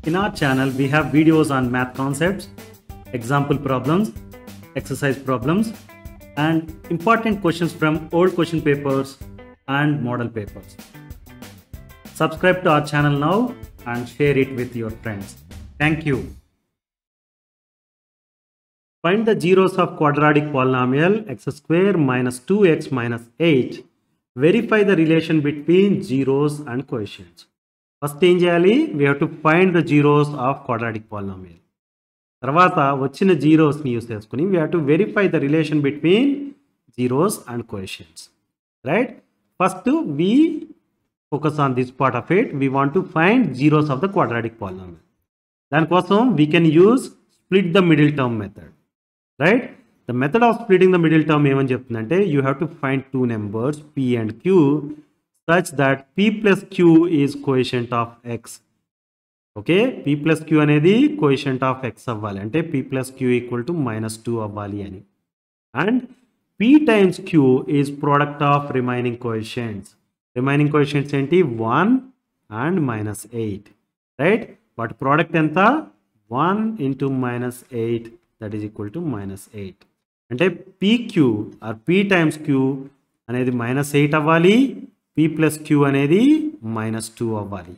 In our channel, we have videos on math concepts, example problems, exercise problems, and important questions from old question papers and model papers. Subscribe to our channel now and share it with your friends. Thank you. Find the zeros of quadratic polynomial x square minus 2x minus 8. Verify the relation between zeros and coefficients. First ఏం చేయాలి? We have to find the zeros of quadratic polynomial. తర్వాత వచ్చిన zeros ని use చేసుకుని we have to verify the relation between zeros and coefficients. Right? First we focus on this part of it. We want to find zeros of the quadratic polynomial. దానికోసం we can use split the middle term method. Right? The method of splitting the middle term ఏమని చెప్తుందంటే you have to find two numbers p and q such that p plus q is coefficient of x. Okay, p plus q అనేది coefficient of x అవ్వాలి అంటే p plus q equal to -2 అవ్వాలి అని. And p times q is product of remaining coefficients. Remaining coefficients ఏంటి 1 and -8. Right? వాటి product ఎంత 1 into -8 that is equal to -8. అంటే pq or p times q అనేది -8 అవ్వాలి, p plus q అనేది -2 అవ్వాలి.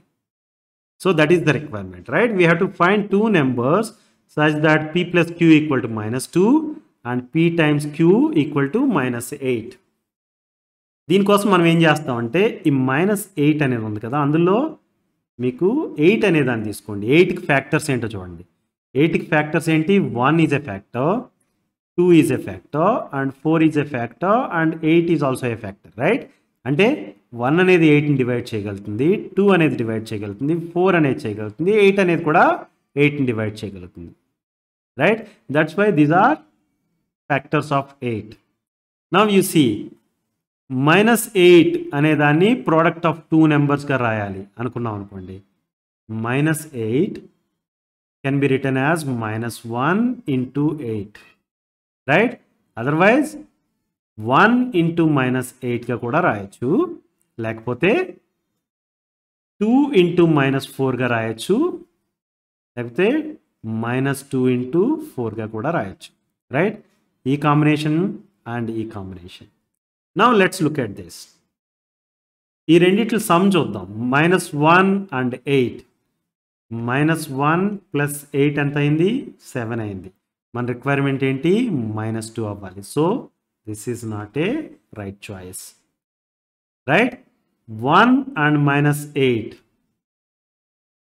So that is the requirement, right? We have to find two numbers such that p plus q equal to -2 and p times q equal to -8. దీనికోసం మనం ఏం చేస్తామంటే ఈ -8 అనేది ఉంది కదా, అందులో మీకు 8 అనే దాన్ని తీసుకోండి. 8కి ఫ్యాక్టర్స్ ఏంటో చూడండి. 8కి ఫ్యాక్టర్స్ ఏంటి? 1 is a factor, 2 is a factor, and 4 is a factor, and 8 is also a factor, right? అంటే 1 అనేది 8ని డివైడ్ చేయగలుగుతుంది, 2 అనేది డివైడ్ చేయగలుగుతుంది, 4 అనేది చేయగలుగుతుంది, 8 అనేది కూడా 8ని డివైడ్ చేయగలుగుతుంది. Right? That's why these are factors of 8. Now you see -8 అనే దాన్ని ప్రోడక్ట్ ఆఫ్ టూ నెంబర్స్గా రాయాలి అనుకున్నాం అనుకోండి. -8 can be written as -1 into 8. Right? Otherwise 1 into -8 గా కూడా రాయొచ్చు, లేకపోతే 2 into -4 గా రాయొచ్చు, లేకపోతే -2 into 4 గా కూడా రాయొచ్చు. రైట్? ఈ కాంబినేషన్ అండ్ ఈ combination. Now let's look at this. ఈ రెండిట్లో సమ్ చూద్దాం. -1 and 8. -1 plus 8 ఎంత అయింది? 7 అయింది. మన రిక్వైర్మెంట్ ఏంటి? -2 అవ్వాలి. So this is not a right choice. Right? 1 and -8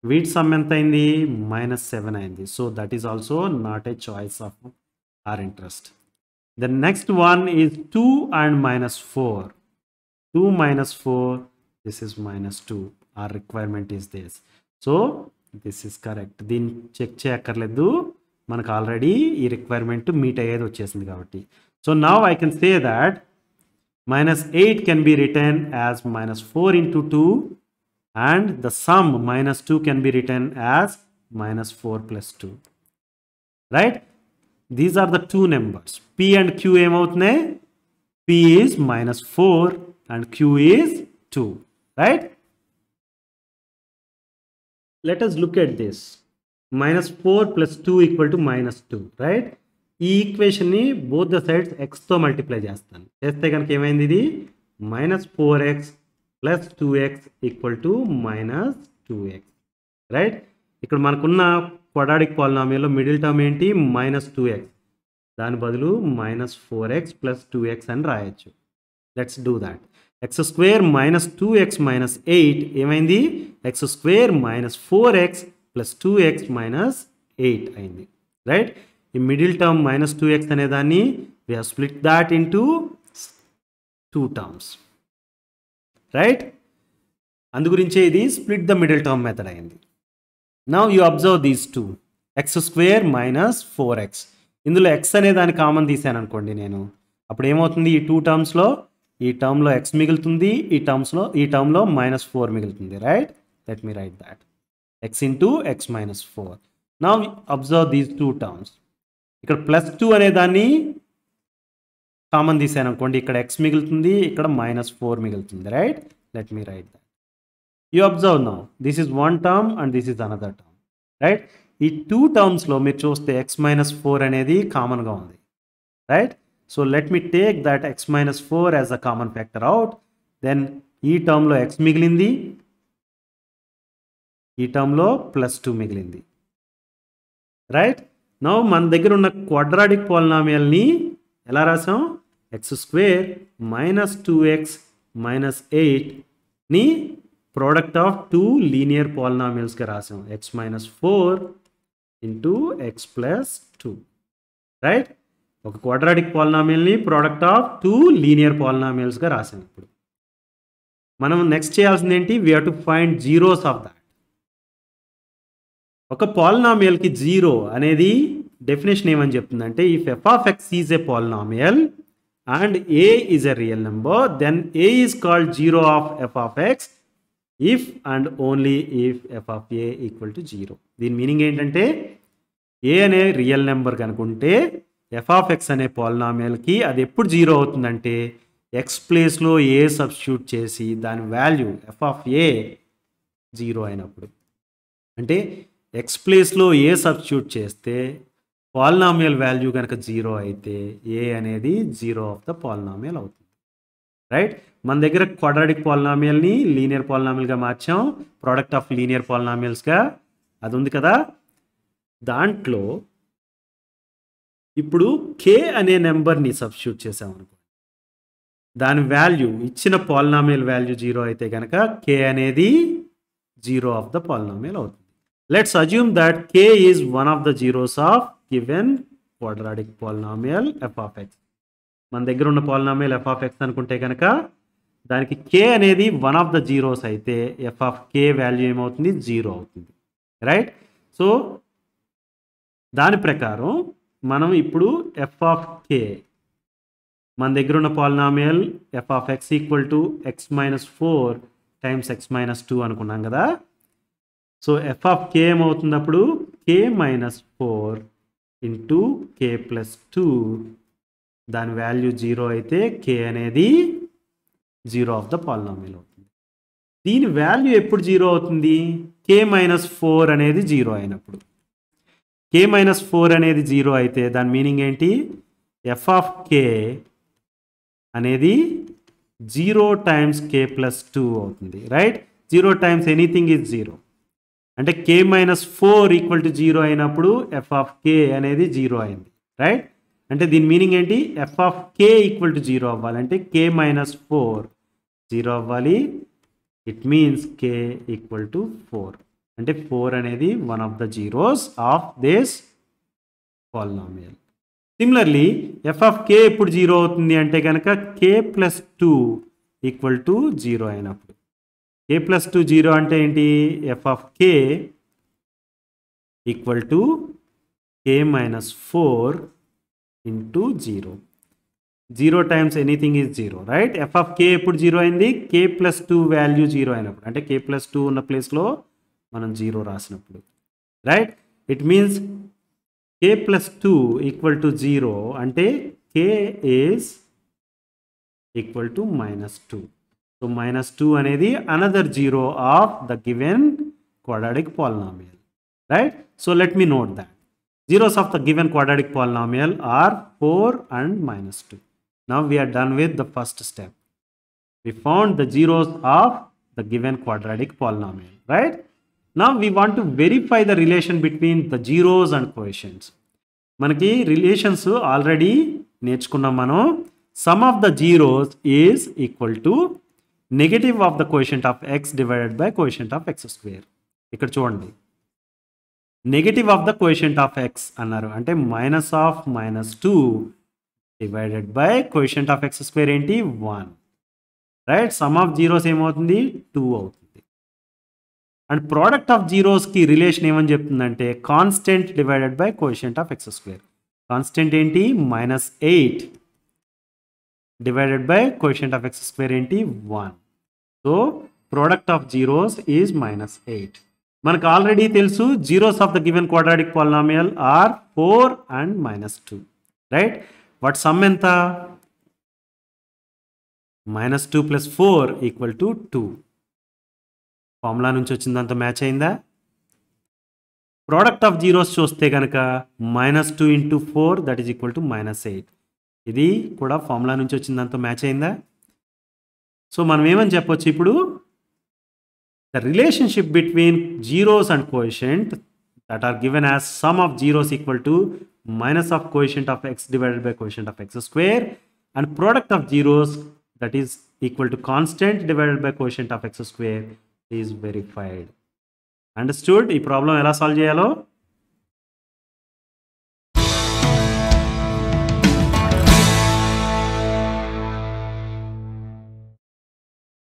వీటి సమ్ ఎంత అయింది? -7 అయింది. So that is also not a choice of our interest. The next one is 2 and -4. 2 - 4, this is -2. Our requirement is this. So this is correct. దీన్ని check చేయక్కర్లేదు, మనకు already ఈ requirement meet అయ్యేది వచ్చేసింది కాబట్టి. So now I can say that -8 can be written as -4 into 2 and the sum -2 can be written as -4 plus 2. Right? These are the two numbers. p and q ఏమవుతున్నాయి? p is -4 and q is 2. Right? Let us look at this. -4 plus 2 equal to -2. Right? ఈ ఈక్వేషన్ని both the sides ఎక్స్తో multiply చేస్తాను. చేస్తే కనుక ఏమైంది? ఇది -4x plus 2x equal to -2x. Right? ఇక్కడ మనకున్న క్వాడ్రాటిక్ పాలినామియల్లో మిడిల్ టర్మ్ ఏంటి? -2x. దాని బదులు -4x plus 2x అని రాయొచ్చు. Let's do that. x square -2x - 8 ఏమైంది? x square -4x plus 2x - 8 అయింది. రైట్? ఈ మిడిల్ టర్మ్ -2x అనే దాన్ని we have split that into two terms. Right? అందు గురించే ఇది split the middle term method అయింది. Now you observe these two. x square -4x. ఇందులో x అనే దాన్ని కామన్ తీసాను అనుకోండి నేను. అప్పుడు ఏమవుతుంది? ఈ టూ టర్మ్స్లో ఈ టర్మ్లో x మిగులుతుంది, ఈ టర్మ్లో -4 మిగులుతుంది. Right? Let me right that. x into x - 4. Now observe these two terms. ఇక్కడ +2 అనే దాన్ని కామన్ తీసాను అనుకోండి, ఇక్కడ x మిగులుతుంది, ఇక్కడ -4 మిగులుతుంది. Right? Let me right that. You observe now, this is one term and this is another term. Right. ఈ 2 టర్మ్స్లో మీరు చూస్తే ఎక్స్ మైనస్ 4 అనేది కామన్గా ఉంది. Right. So let me take that x minus 4 as a common factor out. Then ఈ టర్మ్లో X మిగిలింది, ఈ టర్మ్లో +2 మిగిలింది. రైట్. నౌ మన దగ్గర ఉన్న క్వాడ్రాటిక్ పాలినామియల్ని ఎలా రాసాం? x² - 2x - 8ని ప్రోడక్ట్ ఆఫ్ 2 లీనియర్ పాలినామియల్స్గా రాసాం. x - 4 × x + 2. రైట్. ఒక క్వాడ్రాటిక్ పాలినామియల్ని ప్రోడక్ట్ ఆఫ్ 2 లీనియర్ పాలినామియల్స్గా రాసాం. ఇప్పుడు మనం నెక్స్ట్ చేయాల్సింది ఏంటి? We have to find zeros of that. ఒక పాలినామియల్కి జీరో అనేది డెఫినేషన్ ఏమని చెప్తుందంటే, if f of x is a polynomial and a is a real number, then a is called zero of f of x if and only if f of a equal to zero. దీని meaning ఏంటంటే, a అనే real number కనుకుంటే f of x అనే పాలినామియల్కి అది ఎప్పుడు zero అవుతుందంటే, X ప్లేస్లో ఏ సబ్స్టిట్యూట్ చేసి దాని value f of a zero అయినప్పుడు. అంటే ఎక్స్ ప్లేస్లో ఏ సబ్స్టిట్యూట్ చేస్తే పాలినామియల్ వాల్యూ కనుక జీరో అయితే ఏ అనేది జీరో ఆఫ్ ద పాలినామియల్ అవుతుంది. రైట్. మన దగ్గర క్వాడ్రాటిక్ పాలినామియల్ని లీనియర్ పాలినామియల్గా మార్చాం, ప్రోడక్ట్ ఆఫ్ లీనియర్ పాలినామియల్స్గా అది ఉంది కదా. దాంట్లో ఇప్పుడు కే అనే నెంబర్ని సబ్స్టిట్యూట్ చేసామనుకో, దాని వాల్యూ ఇచ్చిన పాలినామియల్ వాల్యూ జీరో అయితే కనుక కే అనేది జీరో ఆఫ్ ద పాలినామియల్ అవుతుంది. Let's assume that k is one of the zeros of given quadratic polynomial f of x. మన దగ్గర ఉన్న పాలినామియల్ f of x అనుకుంటే కనుక దానికి k అనేది వన్ ఆఫ్ ద జీరోస్ అయితే f of k వాల్యూ ఏమవుతుంది? జీరో అవుతుంది. రైట్. సో దాని ప్రకారం మనం ఇప్పుడు f of k, మన దగ్గర ఉన్న polynomial f of x equal to x - 4 times x - 2 అనుకున్నాం కదా. సో ఎఫ్ ఆఫ్ కే ఏమవుతుంది అప్పుడు? k - 4 × k + 2, దాని వాల్యూ జీరో అయితే k అనేది జీరో ఆఫ్ ద పాలినామియల్ అవుతుంది. దీని వాల్యూ ఎప్పుడు జీరో అవుతుంది? k - 4 అనేది జీరో అయినప్పుడు. k - 4 అనేది జీరో అయితే దాని మీనింగ్ ఏంటి? ఎఫ్ ఆఫ్ కే అనేది 0 టైమ్స్ k + 2 అవుతుంది. Right. 0 times anything is zero. అంటే k - 4 ఈక్వల్ టు జీరో అయినప్పుడు ఎఫ్ ఆఫ్ కే అనేది జీరో అయింది. రైట్. అంటే దీని మీనింగ్ ఏంటి? F of k equal to zero అవ్వాలంటే k - 4 జీరో అవ్వాలి. It means k equal to 4. అంటే 4 అనేది one of the zeros of this polynomial. Similarly f of k ఎప్పుడు జీరో అవుతుంది అంటే కనుక k + 2 ఈక్వల్ టు జీరో అయినప్పుడు. k + 2 జీరో అంటే ఏంటి? F of k equal to k - 4 × 0. 0 times anything is zero. Right. F of k ఎప్పుడు zero అయింది? k + 2 value zero అయినప్పుడు. అంటే k + 2 ఉన్న ప్లేస్లో మనం జీరో రాసినప్పుడు. Right. It means k + 2 equal to zero అంటే k is equal to -2. So -2 అనేది another zero of the given quadratic polynomial. Right. So let me note that zeros of the given quadratic polynomial are 4 and -2. Now we are done with the first step. We found the zeros of the given quadratic polynomial. Right. Now we want to verify the relation between the zeros and quotients. మనకి relations already నేర్చుకున్నాం మనం. Some of the zeros is equal to negative of the coefficient of X divided by coefficient of x². ఇక్కడ చూడండి, negative of the coefficient of X అన్నారు అంటే -2 divided by coefficient of x² ఏంటి? 1. Right. Some of zeros ఏమవుతుంది? 2 అవుతుంది. And product of జీరోస్కి relation ఏమని చెప్తుందంటే constant divided by coefficient of x². Constant ఏంటి? -8 divided by quotient of x² ఏంటి? 1. So product of zeros is -8. మనకు ఆల్రెడీ తెలుసు zeros of the given quadratic polynomial are 4 and -2. Right. What sum ఎంత? -2 + 4 = 2. Formula నుంచి వచ్చిందంతా మ్యాచ్ అయిందా? ప్రోడక్ట్ ఆఫ్ జీరోస్ చూస్తే కనుక -2 × 4 దట్ ఈజ్ ఈక్వల్ టు -8. ఇది కూడా ఫార్ములా నుంచి వచ్చిన దాంతో మ్యాచ్ అయిందా? సో మనం ఏమని చెప్పొచ్చు ఇప్పుడు, the relationship between zeros and coefficient that are given as sum of zeros equal to minus of coefficient of x divided by coefficient of x square, and product of zeros that is equal to constant divided by coefficient of x square is verified. Understood? ఈ problem ఎలా solve చేయాలో